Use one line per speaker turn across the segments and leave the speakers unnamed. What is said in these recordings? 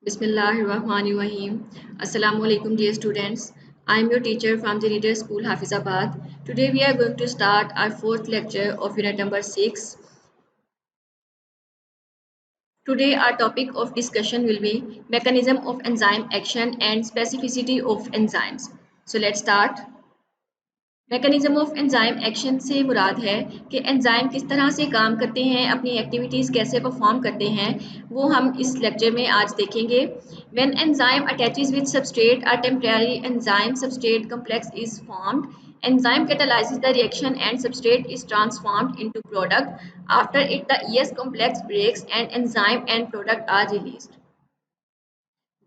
Bismillahirrahmanirrahim. Assalamu alaikum, dear students. I am your teacher from the Reader School, Hafizabad. Today we are going to start our fourth lecture of unit number 6. Today our topic of discussion will be mechanism of enzyme action and specificity of enzymes. So let's start. Mechanism of enzyme action से मुराद है कि enzyme किस तरह से काम करते हैं, अपनी एक्टिविटीज़ कैसे परफॉर्म करते हैं, वो हम इस लेक्चर में आज देखेंगे। When enzyme attaches with substrate a temporary enzyme substrate complex is formed, enzyme catalyzes the reaction and substrate is transformed into product. After it the ES complex breaks and enzyme and product are released.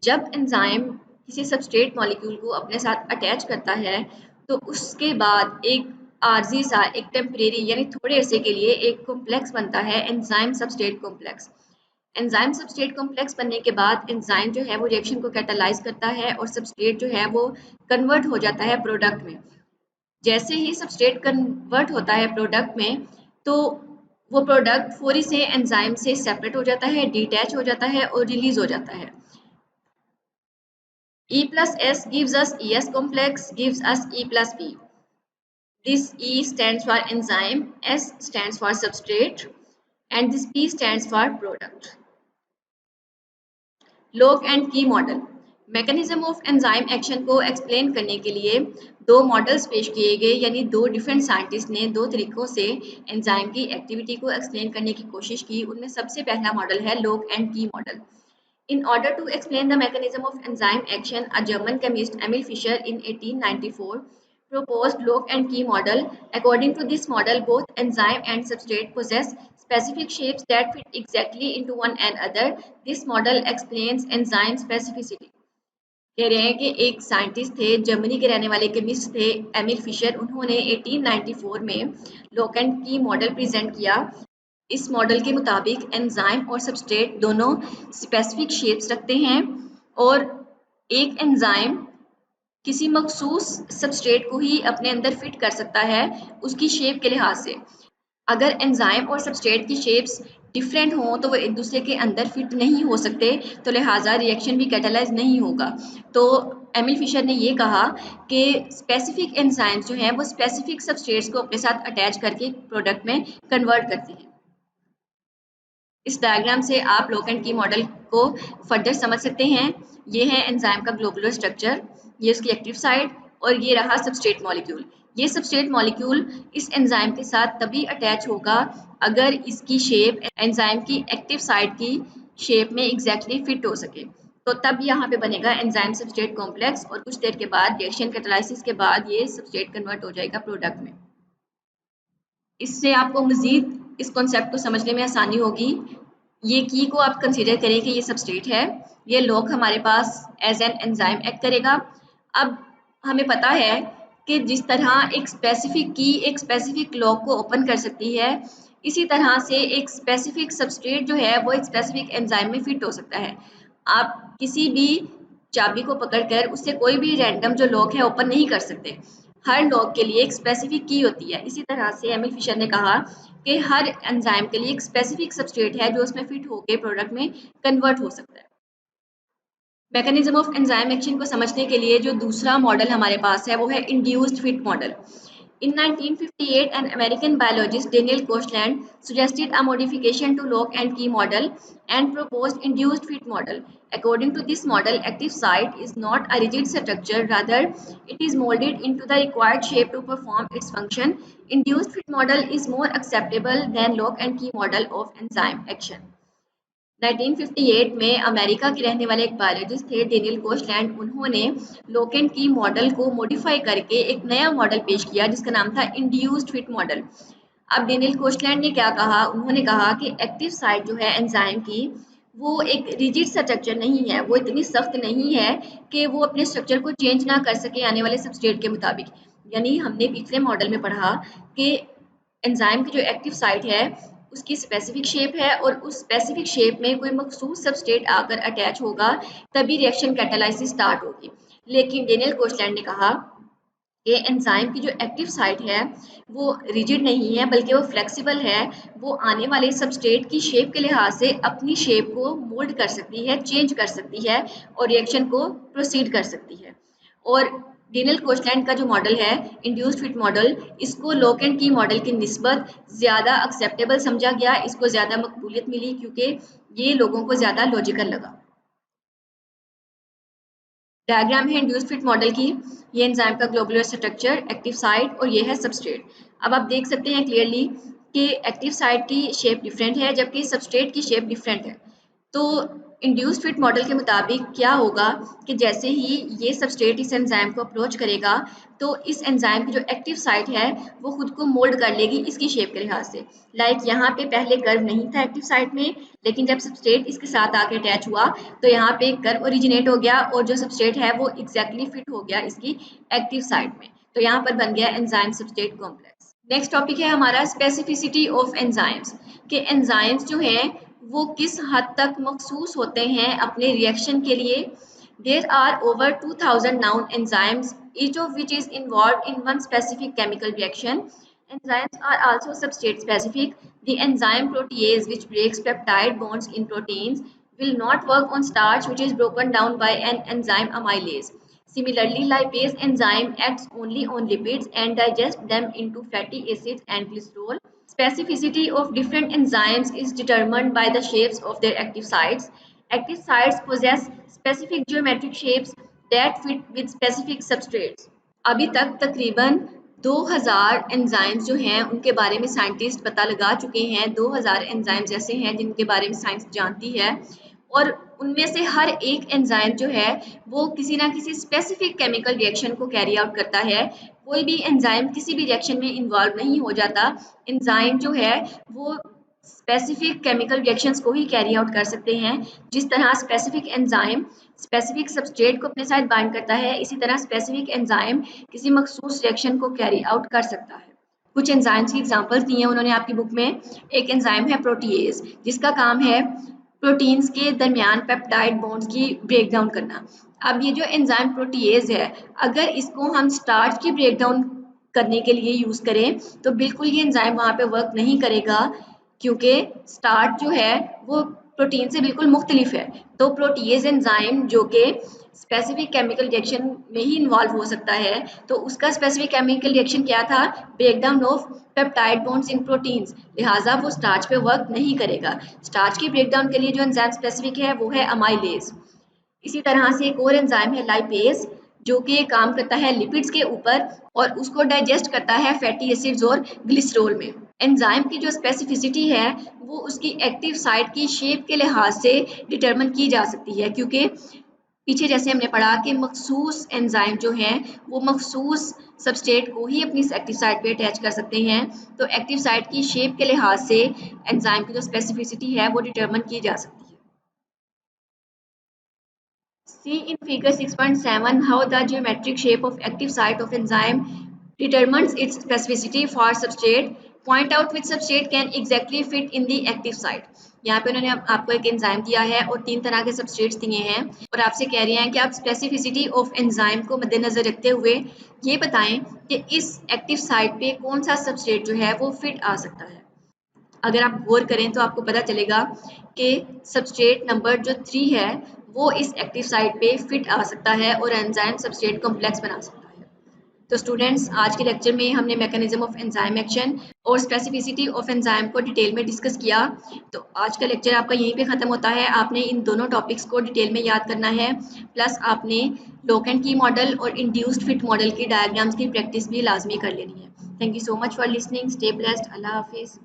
जब enzyme किसी substrate molecule को अपने साथ attach करता है तो उसके बाद एक आर्जी सा एक टेम्परेरी यानी थोड़े अरसे के लिए एक कॉम्प्लेक्स बनता है enzyme substrate complex. Enzyme substrate complex बनने के बाद एंजाइम जो है वो रिएक्शन को कैटालाइज करता है और सबस्ट्रेट जो है वो कन्वर्ट हो जाता है प्रोडक्ट में। जैसे ही सबस्ट्रेट कन्वर्ट होता है प्रोडक्ट में तो वो प्रोडक्ट फौरी से एंजाइम से सेपरेट हो जाता है, डिटैच हो जाता है और रिलीज हो जाता है। E plus S gives us ES complex gives us E plus P. This E stands for enzyme, S stands for substrate and this P stands for product. Lock and key model. Mechanism of enzyme action को explain करने के लिए दो models पेश किए गए, यानी दो डिफरेंट साइंटिस्ट ने दो तरीकों से एंजाइम की एक्टिविटी को एक्सप्लेन करने की कोशिश की। उनमें सबसे पहला मॉडल है lock and key model. In order to explain the mechanism of enzyme action, a German chemist Emil Fischer in 1894 proposed lock and key model. According to this model, both enzyme and substrate possess specific shapes that fit exactly into one another. This model explains enzyme specificity. कह रहे हैं कि एक scientist थे, Germany के रहने वाले chemist थे एमिल फिशर। उन्होंने 1894 में lock and key model present किया। इस मॉडल के मुताबिक एंजाइम और सबस्ट्रेट दोनों स्पेसिफिक शेप्स रखते हैं और एक एंजाइम किसी मखसूस सबस्ट्रेट को ही अपने अंदर फिट कर सकता है उसकी शेप के लिहाज से। अगर एंजाइम और सबस्ट्रेट की शेप्स डिफरेंट हों तो वो एक दूसरे के अंदर फिट नहीं हो सकते, तो लिहाजा रिएक्शन भी कैटालाइज नहीं होगा। तो एमिल फिशर ने ये कहा कि स्पेसिफिक एंजाइम्स जो हैं वो स्पेसिफिक सबस्ट्रेट्स को अपने साथ अटैच करके प्रोडक्ट में कन्वर्ट करते हैं। इस डायग्राम से आप लॉक एंड की मॉडल को फर्दर समझ सकते हैं। ये है एंजाइम का ग्लोबुलर स्ट्रक्चर, ये उसकी एक्टिव साइट और ये रहा सबस्ट्रेट मॉलिक्यूल। ये सबस्ट्रेट मॉलिक्यूल इस एंजाइम के साथ तभी अटैच होगा अगर इसकी शेप एंजाइम की एक्टिव साइट की शेप में एग्जैक्टली फिट हो सके, तो तब यहाँ पे बनेगा एंजाइम सबस्ट्रेट कॉम्प्लेक्स और कुछ देर के बाद रिएक्शन कैटालाइसिस के बाद ये सबस्ट्रेट कन्वर्ट हो जाएगा प्रोडक्ट में। इससे आपको मजीद इस कॉन्सेप्ट को समझने में आसानी होगी। ये की को आप कंसीडर करें कि ये सबस्ट्रेट है, ये लॉक हमारे पास एज एन एंजाइम एक्ट करेगा। अब हमें पता है कि जिस तरह एक स्पेसिफिक की एक स्पेसिफिक लॉक को ओपन कर सकती है, इसी तरह से एक स्पेसिफिक सबस्ट्रेट जो है वो एक स्पेसिफिक एंजाइम में फिट हो सकता है। आप किसी भी चाबी को पकड़कर उससे कोई भी रैंडम जो लॉक है ओपन नहीं कर सकते। हर लॉक के लिए एक स्पेसिफिक की होती है। इसी तरह से एमिल फिशर ने कहा कि हर एंजाइम के लिए एक स्पेसिफिक सबस्ट्रेट है जो उसमें फिट होकर प्रोडक्ट में कन्वर्ट हो सकता है। मैकेनिज्म ऑफ एंजाइम एक्शन को समझने के लिए जो दूसरा मॉडल हमारे पास है वो है induced fit model. In 1958, an American biologist Daniel Koshland suggested a modification to lock and key model and proposed induced fit model. According to this model, active site is not a rigid structure, rather it is molded into the required shape to perform its function. Induced fit model is more acceptable than lock and key model of enzyme action. 1958 में America के रहने वाले एक biologist थे Daniel Koshland. उन्होंने lock and key model को modify करके एक नया मॉडल पेश किया जिसका नाम था इंड्यूस्ड फिट मॉडल। अब डेनियल कोशलैंड ने क्या कहा, उन्होंने कहा कि एक्टिव साइट जो है एंजाइम की वो एक रिजिड स्ट्रक्चर नहीं है, वो इतनी सख्त नहीं है कि वो अपने स्ट्रक्चर को चेंज ना कर सके आने वाले सबस्ट्रेट के मुताबिक। यानी हमने पिछले मॉडल में पढ़ा कि एंजाइम की जो एक्टिव साइट है उसकी स्पेसिफिक शेप है और उस स्पेसिफिक शेप में कोई मखसूस सबस्ट्रेट आकर अटैच होगा तभी रिएक्शन कैटालाइसिस स्टार्ट होगी। लेकिन डेनियल कोशलैंड ने कहा ये एंजाइम की जो एक्टिव साइट है वो रिजिड नहीं है बल्कि वो फ्लेक्सिबल है। वो आने वाले सबस्ट्रेट की शेप के लिहाज से अपनी शेप को मोल्ड कर सकती है, चेंज कर सकती है और रिएक्शन को प्रोसीड कर सकती है। और डिनल कोचलैंड का जो मॉडल है इंड्यूस्ड फिट मॉडल, इसको लॉक एंड की मॉडल की निस्बत ज़्यादा एक्सेप्टेबल समझा गया, इसको ज़्यादा मकबूलियत मिली क्योंकि ये लोगों को ज़्यादा लॉजिकल लगा। डायग्राम है इंड्यूस्ड फिट मॉडल की। ये एंजाइम का ग्लोबुलर स्ट्रक्चर, एक्टिव साइट और ये है सबस्ट्रेट। अब आप देख सकते हैं क्लियरली कि एक्टिव साइट की शेप डिफरेंट है जबकि सबस्ट्रेट की शेप डिफरेंट है। तो इंड्यूस्ड फिट मॉडल के मुताबिक क्या होगा कि जैसे ही ये सबस्ट्रेट इस एंजाइम को अप्रोच करेगा तो इस एंजाइम की जो एक्टिव साइट है वो खुद को मोल्ड कर लेगी इसकी शेप के लिहाज से। यहाँ पे पहले कर्व नहीं था एक्टिव साइट में, लेकिन जब सबस्ट्रेट इसके साथ आके अटैच हुआ तो यहाँ पे कर्व ओरिजिनेट हो गया और जो सबस्ट्रेट है वो एग्जैक्टली फिट हो गया इसकी एक्टिव साइट में। तो यहाँ पर बन गया enzyme substrate complex. Next topic है हमारा स्पेसिफिसिटी ऑफ एंजाइम्स, के एंजाइम्स जो हैं वो किस हद तक मखसूस होते हैं अपने रिएक्शन के लिए। There are over 2000 known enzymes, each of which is involved in one specific chemical reaction. Enzymes are also substrate specific. The enzyme protease, which breaks peptide bonds in proteins, will not work on starch, which is broken down by an enzyme amylase. Similarly, lipase enzyme acts only on lipids and digests them into fatty acids and glycerol. Specificity of different enzymes is determined by the shapes of their active sites. Active sites possess specific geometric shapes that fit with specific substrates. अभी तक तकरीबन 2000 enzymes जो हैं उनके बारे में scientist पता लगा चुके हैं। 2000 एंजाइम्स ऐसे हैं जिनके बारे में साइंस जानती है और उनमें से हर एक एंजाइम जो है वो किसी ना किसी स्पेसिफिक केमिकल रिएक्शन को कैरी आउट करता है। कोई भी एंजाइम किसी भी रिएक्शन में इन्वॉल्व नहीं हो जाता। एंजाइम जो है वो स्पेसिफिक केमिकल रिएक्शंस को ही कैरी आउट कर सकते हैं। जिस तरह स्पेसिफिक एंजाइम स्पेसिफिक सबस्ट्रेट को अपने साथ बाइंड करता है, इसी तरह स्पेसिफिक एंजाइम किसी मखसूस रिएक्शन को कैरी आउट कर सकता है। कुछ एंजाइम्स की एग्जांपल्स दी हैं उन्होंने आपकी बुक में। एक एंजाइम है प्रोटीएज, जिसका काम है प्रोटीन्स के दरमियान पेप्टाइड बॉन्ड्स की ब्रेक डाउन करना। अब ये जो एंजाइम प्रोटीएज है, अगर इसको हम स्टार्च की ब्रेक डाउन करने के लिए यूज करें तो बिल्कुल ये एंजाइम वहाँ पे वर्क नहीं करेगा क्योंकि स्टार्च जो है वो प्रोटीन से बिल्कुल मुख्तलिफ है। तो प्रोटीएज एंजाइम जो कि स्पेसिफिक केमिकल रिएक्शन में ही इन्वॉल्व हो सकता है, तो उसका स्पेसिफिक केमिकल रिएक्शन क्या था? Breakdown of peptide bonds in proteins. लिहाजा वो स्टार्च पे वर्क नहीं करेगा। स्टार्च की ब्रेकडाउन के लिए जो एंजाइम स्पेसिफिक है वो है अमाइलेज। इसी तरह से एक और एंजाइम है लाइपेज, जो कि काम करता है लिपिड्स के ऊपर और उसको डाइजेस्ट करता है फैटी एसिड्स और ग्लिसरॉल में। एंजाइम की जो स्पेसिफिसिटी है वो उसकी एक्टिव साइट की शेप के लिहाज से डिटरमिन की जा सकती है, क्योंकि पीछे जैसे हमने पढ़ा कि मखसूस एंजाइम जो हैं वो मखसूस सबस्ट्रेट को ही अपनी एक्टिव साइट पे अटैच कर सकते हैं। तो एक्टिव साइट की शेप के लिहाज से एंजाइम की जो स्पेसिफिसिटी है वो डिटरमिन की जा सकती है। See in figure 6.7 how the geometric shape of active site of enzyme determines its specificity for substrate. Point out which substrate can exactly fit in the active site. यहाँ पे उन्होंने आपको एक एंजाइम दिया है और 3 तरह के सबस्ट्रेट्स दिए हैं और आपसे कह रहे हैं कि आप स्पेसिफिसिटी ऑफ एंजाइम को मद्देनजर रखते हुए ये बताएं कि इस एक्टिव साइट पे कौन सा सबस्ट्रेट जो है वो फिट आ सकता है। अगर आप गौर करें तो आपको पता चलेगा कि सबस्ट्रेट नंबर जो 3 है वो इस एक्टिव साइट पे फिट आ सकता है और एंजाइम सबस्ट्रेट कॉम्प्लेक्स बना सकता है। तो स्टूडेंट्स, आज के लेक्चर में हमने मैकेनिज्म ऑफ एंजाइम एक्शन और स्पेसिफिसिटी ऑफ एंजाइम को डिटेल में डिस्कस किया। तो आज का लेक्चर आपका यहीं पे ख़त्म होता है। आपने इन दोनों टॉपिक्स को डिटेल में याद करना है, प्लस आपने लॉक एंड की मॉडल और इंड्यूस्ड फिट मॉडल की डायग्राम्स की प्रैक्टिस भी लाजमी कर लेनी है। Thank you so much for listening. Stay blessed. अल्लाह हाफिज़।